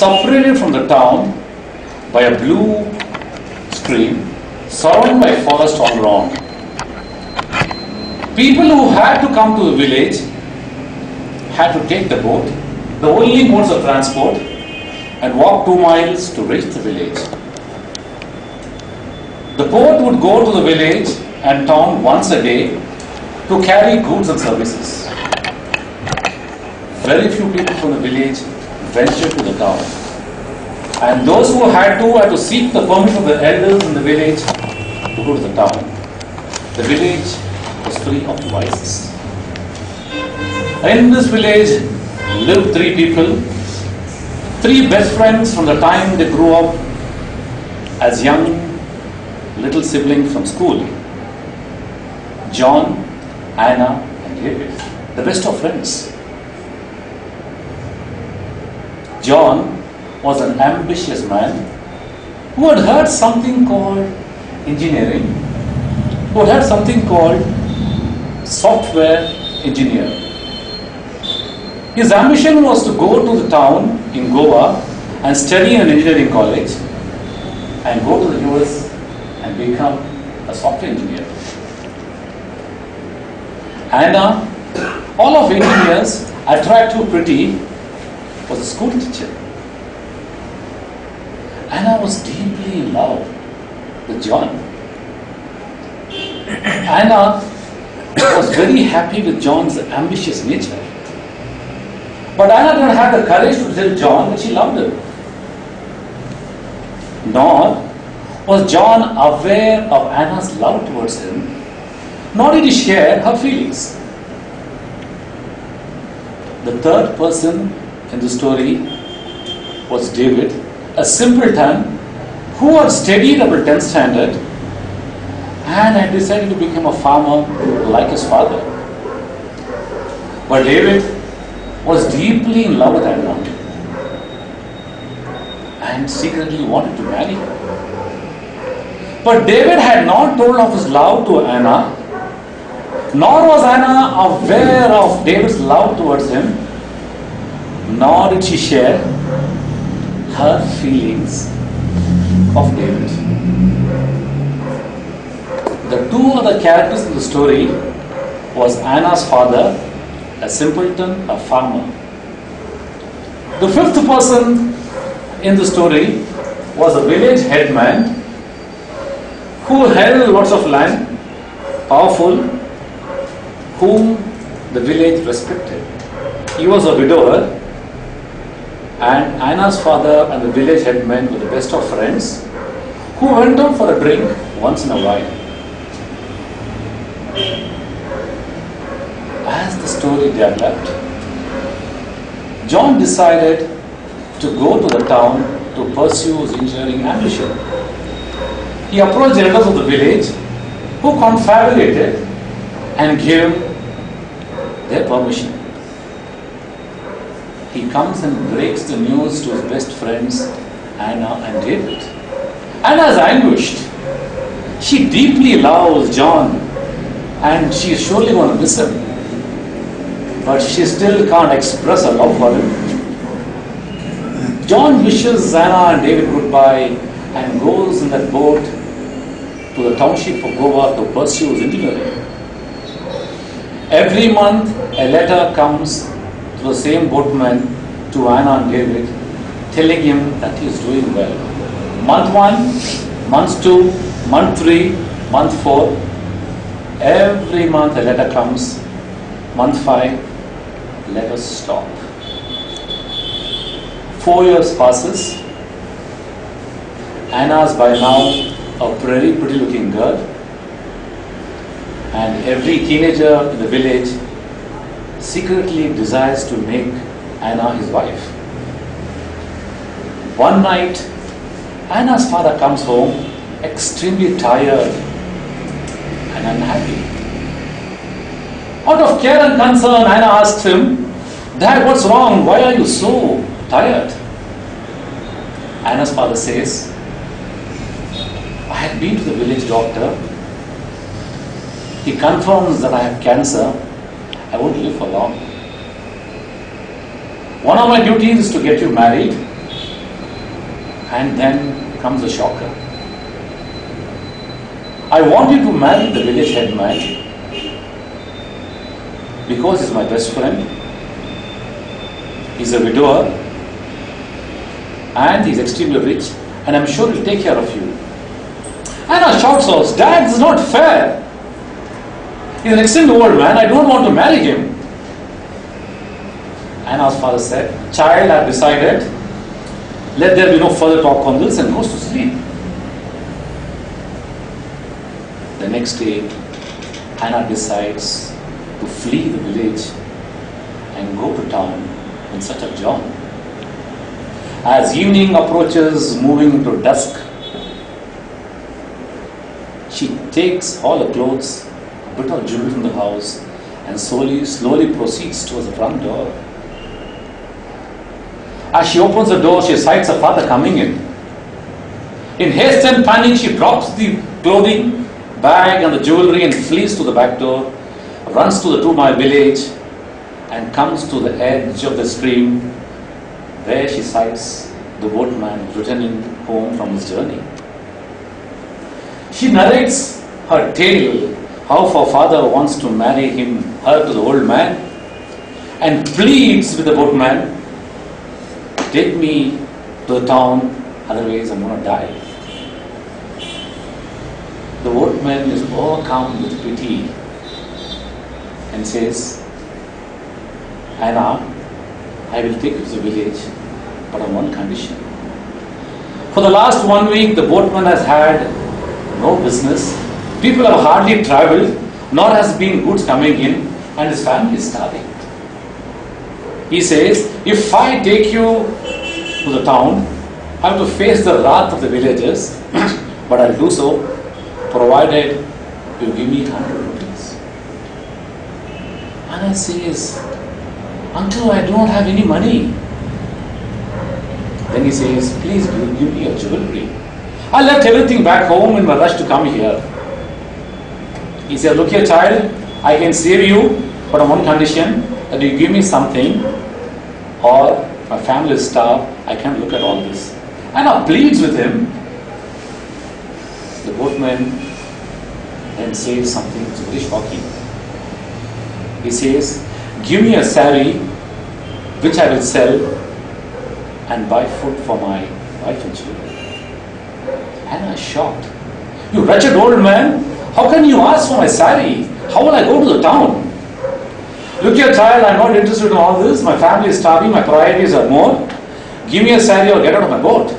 separated from the town by a blue stream, surrounded by forest all around. People who had to come to the village had to take the boat, the only modes of transport, and walk 2 miles to reach the village. The boat would go to the village and town once a day to carry goods and services. Very few people from the village ventured to the town. And those who had to seek the permission of the elders in the village to go to the town. The village was free of vices. In this village lived 3 people, 3 best friends from the time they grew up as young little siblings from school. John, Anna, and David, the best of friends. John was an ambitious man who had heard something called engineering, who had heard something called software engineer. His ambition was to go to the town in Goa and study in an engineering college and go to the US and become a software engineer. Anna, all of 18 years, attractive, pretty, was a school teacher. Anna was deeply in love with John. Anna was very happy with John's ambitious nature. But Anna did not have the courage to tell John that she loved him. Nor was John aware of Anna's love towards him, nor did he share her feelings. The third person in the story was David, a simpleton who had studied up to 10th standard and had decided to become a farmer like his father. But David was deeply in love with Anna and secretly wanted to marry her. But David had not told of his love to Anna, nor was Anna aware of David's love towards him, nor did she share her feelings of David. The 2 other characters in the story was Anna's father, a simpleton, a farmer. The 5th person in the story was a village headman who held lots of land, powerful, whom the village respected. He was a widower, and Anna's father and the village headman were the best of friends who went out for a drink once in a while. As the story developed, John decided to go to the town to pursue his engineering ambition. He approached the elders of the village who confabulated and gave their permission. He comes and breaks the news to his best friends, Anna and David. Anna is anguished. She deeply loves John and she is surely going to miss him. But she still can't express her love for him. John wishes Anna and David goodbye and goes in that boat to the township of Goa to pursue his engineering. Every month a letter comes to the same boatman to Anna and David telling him that he is doing well. Month 1, month 2, month 3, month 4. Every month a letter comes. Month 5, let us stop. 4 years passes. Anna is by now a very pretty looking girl, and every teenager in the village secretly desires to make Anna his wife. One night, Anna's father comes home extremely tired and unhappy. Out of care and concern, Anna asks him, "Dad, what's wrong? Why are you so tired?" Anna's father says, "I had been to the village doctor. He confirms that I have cancer. I won't live for long. One of my duties is to get you married And then comes the shocker. I want you to marry the village headman because he's my best friend. He's a widower and he's extremely rich, and I'm sure he'll take care of you. Anna shouts out, Dad, this is not fair. He's an extremely old man. I don't want to marry him. Anna's father said, Child, I've decided. Let there be no further talk on this, and goes to sleep. The next day, Anna decides to flee the village and go to town in search of John. As evening approaches, moving into dusk, she takes all her clothes, a bit of jewelry from the house, and slowly proceeds towards the front door. As she opens the door, she sights her father coming in. In haste and panic, she drops the clothing, bag and the jewelry and flees to the back door, runs to the 2-mile village and comes to the edge of the stream where she sights the boatman returning home from his journey. She narrates her tale, how her father wants to marry her to the old man, and pleads with the boatman, take me to the town, otherwise I'm going to die. The boatman is overcome with pity and says, Anna, I will take you to the village, but on one condition. For the last 1 week, the boatman has had no business. People have hardly travelled, nor has been goods coming in, and his family is starving. He says, if I take you to the town, I have to face the wrath of the villagers, but I'll do so provided you give me 100 rupees. Anna says, Uncle, I don't have any money. Then he says, please give me your jewelry. I left everything back home in my rush to come here. He said, look here child, I can save you, but on one condition, that you give me something, or my family is starved, I can't look at all this. Anna pleads with him. The boatman then says something that's very shocking. He says, give me a sari which I will sell and buy food for my wife and children. Anna is shocked. You wretched old man, how can you ask for my sari? How will I go to the town? Look here child, I'm not interested in all this. My family is starving, my priorities are more. Give me a sari or get out of my boat.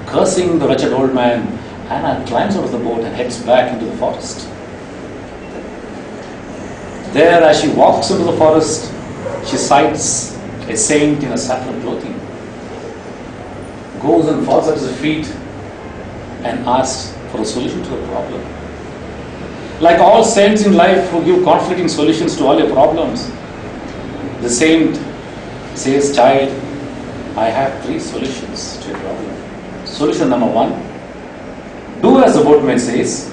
Cursing the wretched old man, Anna climbs out of the boat and heads back into the forest. There, as she walks into the forest, she sights a saint in a saffron clothing. Goes and falls at his feet and asks for a solution to the problem. Like all saints in life who give conflicting solutions to all your problems, the saint says, child, I have 3 solutions to your problem. Solution number 1, do as the boatman says.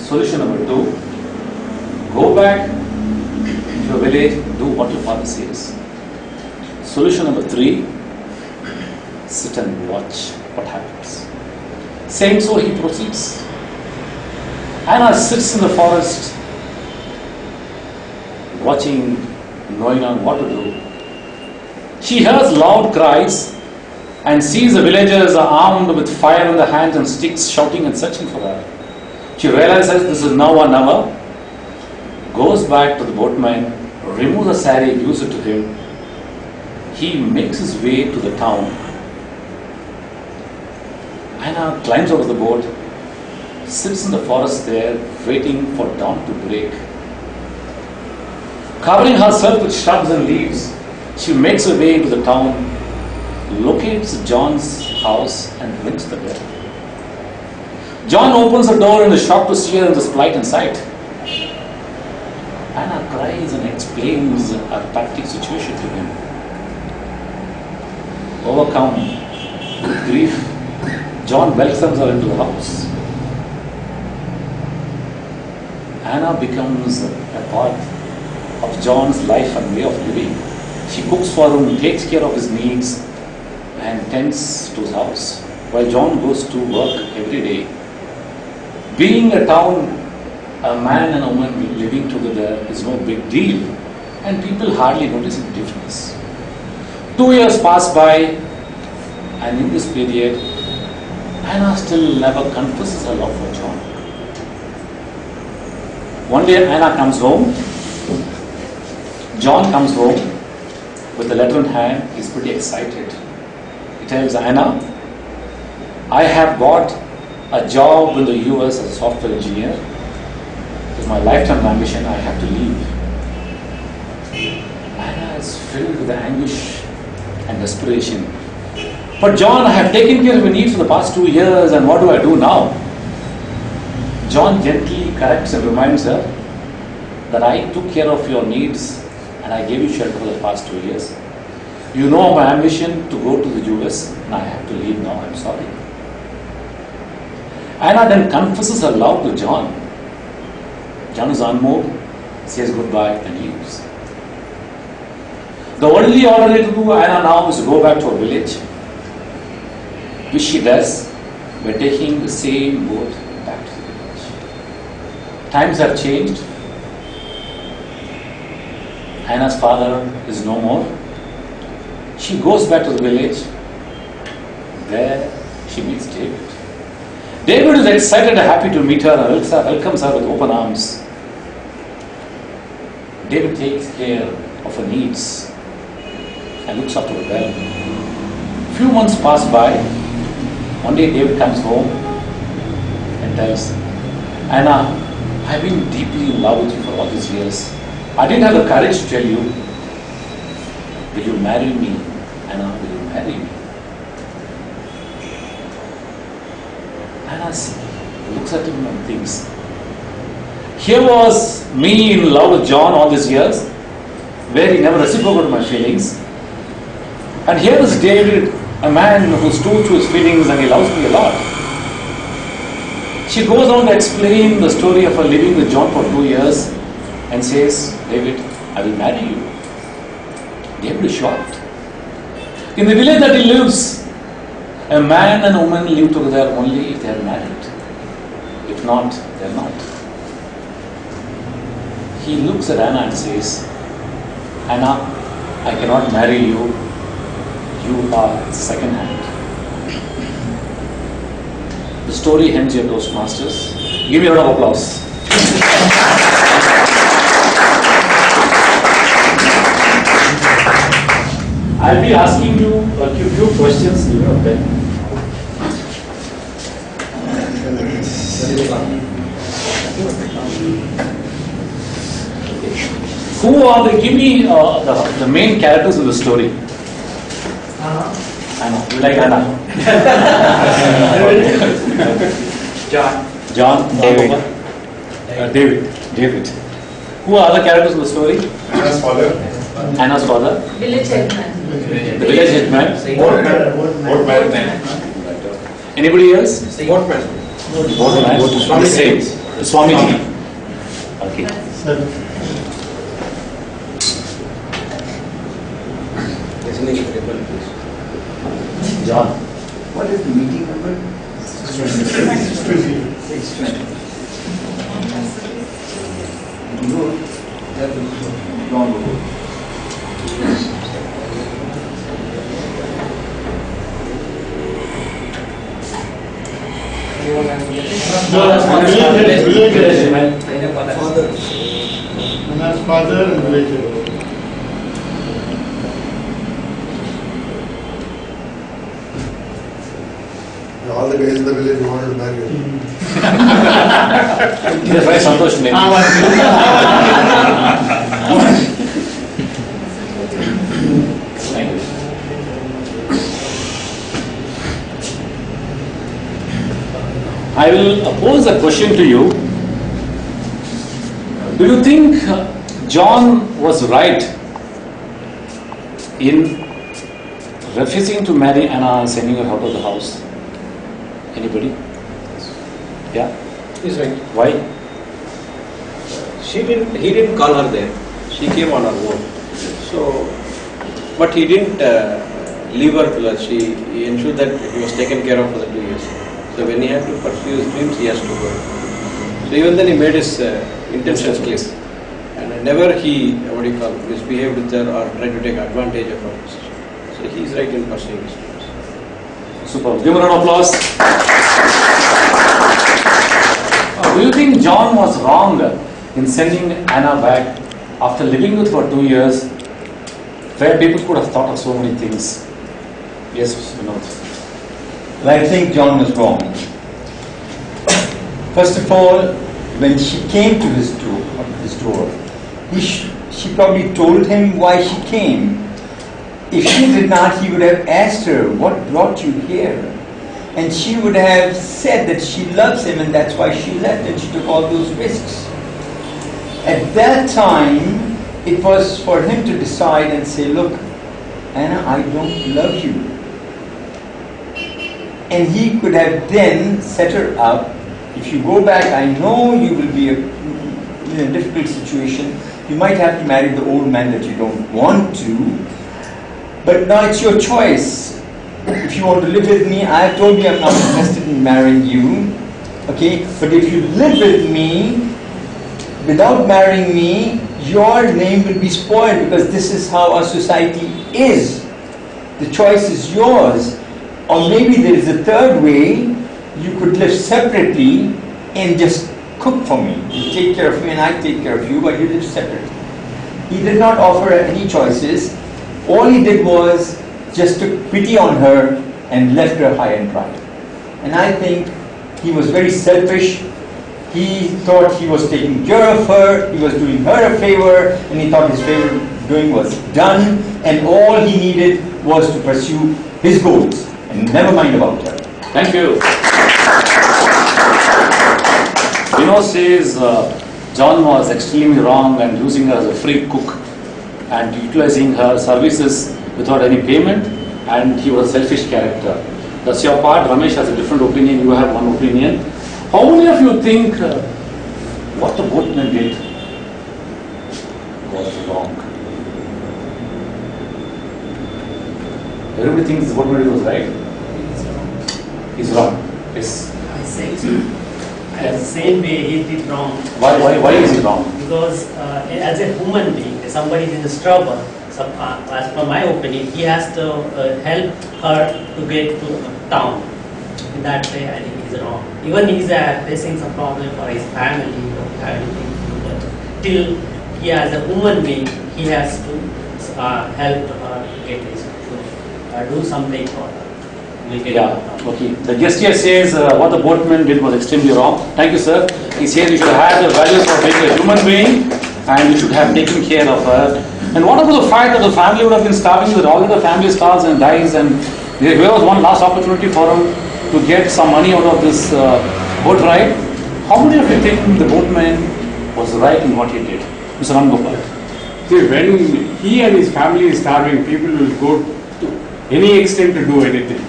Solution number 2, go back to your village, do what your father says. Solution number 3, sit and watch what happens. Saying so, he proceeds. Anna sits in the forest, watching, knowing on what to do. She hears loud cries and sees the villagers are armed with fire in their hands and sticks, shouting and searching for her. She realizes this is now or never, goes back to the boatman, removes the sari, gives it to him. He makes his way to the town. Anna climbs out of the boat, sits in the forest there, waiting for dawn to break. Covering herself with shrubs and leaves, she makes her way into the town, locates John's house and rings the bell. John opens the door and is shocked to see her in this plight and sight. Anna cries and explains her pathetic situation to him. Overcome with grief, John welcomes her into the house. Anna becomes a part of John's life and way of living. She cooks for him, takes care of his needs, and tends to his house while John goes to work every day. Being a town, a man and a woman living together is no big deal, and people hardly notice the difference. 2 years pass by, and in this period, Anna still never confesses her love for John. One day Anna comes home. John comes home with a letter in hand. He's pretty excited. He tells Anna, I have got a job in the US as a software engineer. It's my lifetime ambition. I have to leave. Anna is filled with anguish and desperation. But John, I have taken care of your needs for the past 2 years, and what do I do now? John gently corrects and reminds her that I took care of your needs and I gave you shelter for the past 2 years. You know my ambition to go to the US, and I have to leave now. I'm sorry. Anna then confesses her love to John. John is unmoved, says goodbye, and leaves. The only alternative to Anna now is to go back to her village, which she does by taking the same boat back to the village. Times have changed. Anna's father is no more. She goes back to the village. There she meets David. David is excited and happy to meet her and welcomes her with open arms. David takes care of her needs and looks after her well. Few months pass by. One day David comes home and tells Anna, I've been deeply in love with you for all these years. I didn't have the courage to tell you. Will you marry me? Anna, will you marry me? Anna looks at him and thinks, here was me in love with John all these years, where he never reciprocated my feelings. And here is David, a man who's true to his feelings and he loves me a lot. She goes on to explain the story of her living with John for 2 years and says, David, I will marry you. David is shocked. In the village that he lives, a man and a woman live together only if they are married. If not, they are not. He looks at Anna and says, Anna, I cannot marry you. You are second hand. The story ends here, Toastmasters. Give me a round of applause. I'll be asking you a few questions. Give me a pen. Who are the? Give me the main characters of the story. Anna. You like Anna? John. David. David. Who are other characters of the story? Anna's father. Anna's father. Village headman. The village headman. Boatman. Anybody else? Boatman. Boatman. The same. Swamiji. Okay. John. What is the meeting number? 620. 620. No, that is wrong. Anna's father and village. All the guys in the village wanted to marry you. That's why Santosh name. Thank you. I will pose a question to you. Do you think John was right in refusing to marry Anna and sending her out of the house? Anybody? Yeah? He's right. Why? He didn't call her there. She came on her own. So, but he didn't leave her till he ensured that he was taken care of for the 2 years. So when he had to pursue his dreams, he has to go. So even then he made his intentions clear. And never he, misbehaved with her or tried to take advantage of her. So he is right in pursuing his dreams. Super. Give him a round of applause. Do you think John was wrong in sending Anna back after living with her for 2 years, where people could have thought of so many things? Yes, Vinod. Well, I think John was wrong. First of all, when she came to his door, she probably told him why she came. If she did not, he would have asked her, what brought you here? And she would have said that she loves him and that's why she left and she took all those risks. At that time, it was for him to decide and say, look, Anna, I don't love you. And he could have then set her up. If you go back, I know you will be in a difficult situation. You might have to marry the old man that you don't want to. But now it's your choice. If you want to live with me, I have told you I'm not interested in marrying you. Okay? But if you live with me, without marrying me, your name will be spoiled because this is how our society is. The choice is yours. Or maybe there is a third way. You could live separately and just cook for me. You take care of me and I take care of you, but you live separately. He did not offer her any choices. All he did was just took pity on her and left her high and dry. And I think he was very selfish. He thought he was taking care of her, he was doing her a favor, and he thought his favor doing was done, and all he needed was to pursue his goals, and never mind about her. Thank you. Vinod says John was extremely wrong and using her as a free cook and utilizing her services without any payment, and he was a selfish character. That's your part. Ramesh has a different opinion, you have one opinion. How many of you think what the boatman did was wrong? Everybody thinks the boatman was right? He's wrong. Yes. I say so. The same way he did wrong. Why is he wrong? Because as a human being, somebody is in trouble. So, as per my opinion, he has to help her to get to town. In that way, I think he's wrong. Even he's facing some problem for his family, or anything to do, but till he as a human being, he has to help her to get his to do something for her. Yeah, okay. The guest here says what the boatman did was extremely wrong. Thank you, sir. He says you should have the values of being a human being and you should have taken care of her. And what about the fact that the family would have been starving, that all the family starves and dies, and there was one last opportunity for him to get some money out of this boat ride? How many of you think the boatman was right in what he did? Mr. Ramgopal. See, when he and his family is starving, people will go to any extent to do anything.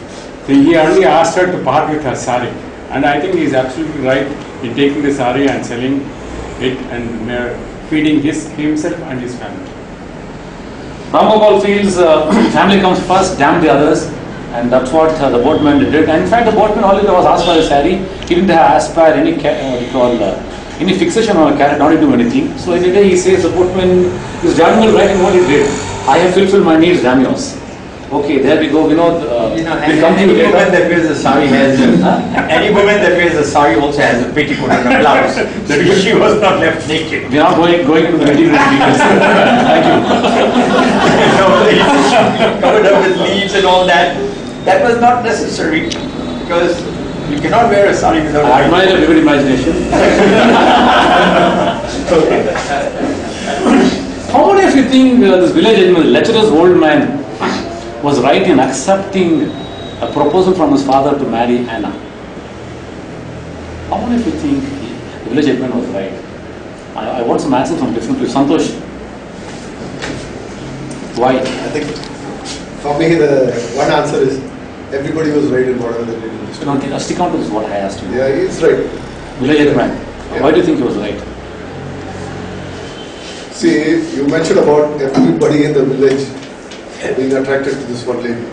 So he only asked her to part with her sari, and I think he is absolutely right in taking the sari and selling it and feeding himself and his family. Ramgopal feels family comes first, damn the others, and that's what the boatman did. And in fact, the boatman only was asked for the sari. He didn't aspire any any fixation on a carrot, not to do anything. So in a day he says the boatman is damn well right in what he did. I have fulfilled my needs, damn yours. Okay, there we go. Vinod, we'll come to you later. Any woman that wears a sari has any woman that wears a sari also has a petticoat and a blouse. So she was not left naked. We are not going into the nitty-gritty details. Thank you. Covered up with leaves and all that. That was not necessary because you cannot wear a sari without. I admire a vivid imagination. How many of you think this village animal, lecherous old man, was right in accepting a proposal from his father to marry Anna? How many of you think the village admin was right? I want some answers from different people. Santosh, why? I think for me the one answer is everybody was right in whatever they did. No, stick on to this what I asked you. Yeah, he's right. Village admin. Why do you think he was right? See, you mentioned about everybody in the village being attracted to this one lady.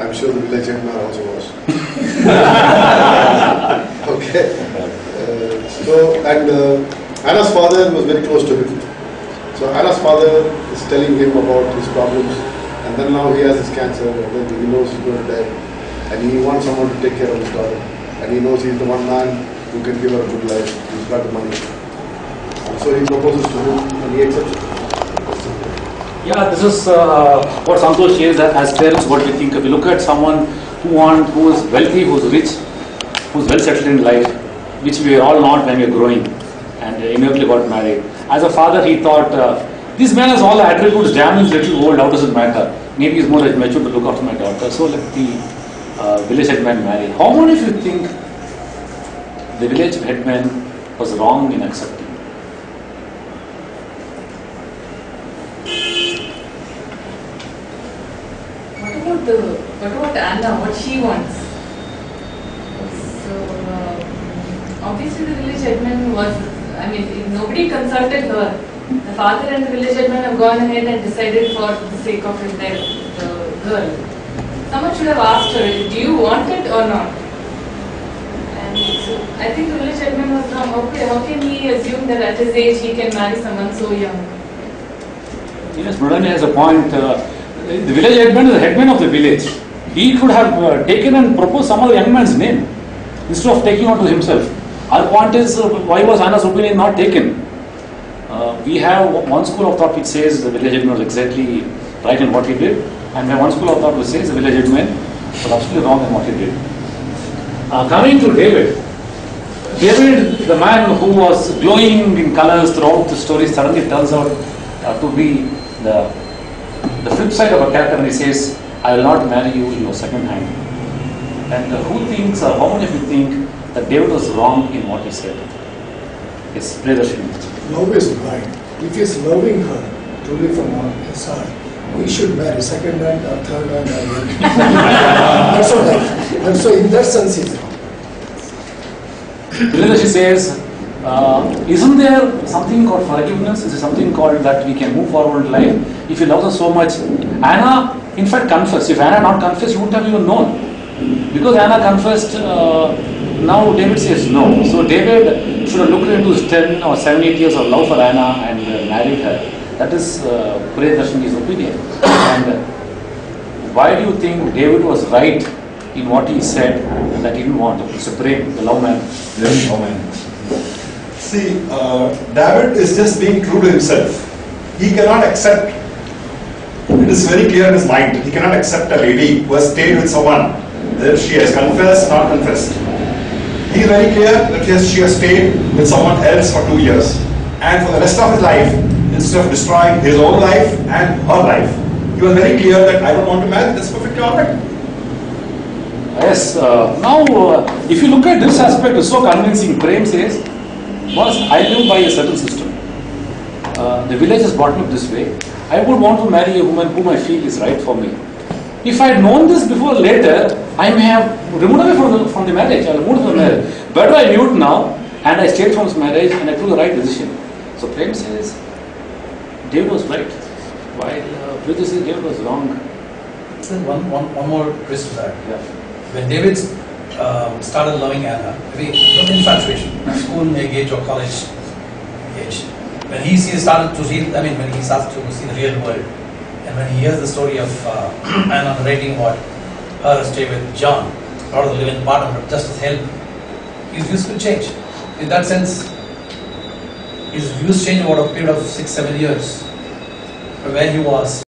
I'm sure the village headman also was. Okay. Anna's father was very close to him. So Anna's father is telling him about his problems, and then now he has his cancer, and then he knows he's going to die, and he wants someone to take care of his daughter, and he knows he's the one man who can give her a good life. He's got the money, and so he proposes to him, and he accepts it. Yeah, this is what Santosh shares that as parents what we think. If we look at someone who is wealthy, who is rich, who is well settled in life, which we are all not when we are growing, and immediately got married. As a father, he thought, this man has all the attributes, damn he's little old, how does it matter? Maybe he's more mature to look after my daughter, so let the village headman marry. How many of you think the village headman was wrong in accepting? What about Anna? What she wants? So obviously the village headman was. I mean, nobody consulted her. The father and the village headman have gone ahead and decided for the sake of the girl. Someone should have asked her, do you want it or not? And so I think the village headman was wrong. Okay, how can he assume that at his age he can marry someone so young? Yes, Mridani has a point. The village headman is the headman of the village. He could have taken and proposed some other young man's name instead of taking on to himself. Our point is, why was Anna's opinion not taken? We have one school of thought which says the village headman was exactly right in what he did, and we have one school of thought which says the village headman was absolutely wrong in what he did. Coming to David, the man who was glowing in colors throughout the story, suddenly turns out to be the flip side of a character when he says, I will not marry you in your second hand. And who thinks, or how many of you think that David was wrong in what he said? Yes, Priyadarshini. Love is blind. If he is loving her truly from his heart, we should marry second hand or third hand. That's what I think. And so in that sense he's wrong. Priyadarshini says, isn't there something called forgiveness? Is there something called that we can move forward in life? If he loves us so much, Anna in fact confessed. If Anna had not confessed, you wouldn't have even known. Because Anna confessed, now David says no. So David should have looked into his 10 or 7, 8 years of love for Anna and married her. That is Priyadarshini's opinion. And why do you think David was right in what he said that he didn't want to separate the love man? See, David is just being true to himself. He cannot accept, it is very clear in his mind, he cannot accept a lady who has stayed with someone, whether she has confessed or not confessed. He is very clear that she has stayed with someone else for 2 years. And for the rest of his life, instead of destroying his own life and her life, he was very clear that I don't want to marry, that's perfectly alright. Yes, now if you look at this aspect, it's so convincing. Prem says, once I live by a certain system. The village has brought me up this way. I would want to marry a woman whom I feel is right for me. If I had known this before or later, I may have removed away from the marriage. I moved from the marriage. Better I knew it now, and I stayed from this marriage, and I took the right decision. So Prem says, David was right, while Prithvi says David was wrong. One more twist to that. Yeah. When David started loving Anna, from infatuation, school age or college age, when he started to see, when he starts to see the real world, and when he hears the story of Anna narrating about her stay with John, rather than live in partner, just as help, his views will change. In that sense, his views changed over a period of 6-7 years, from where he was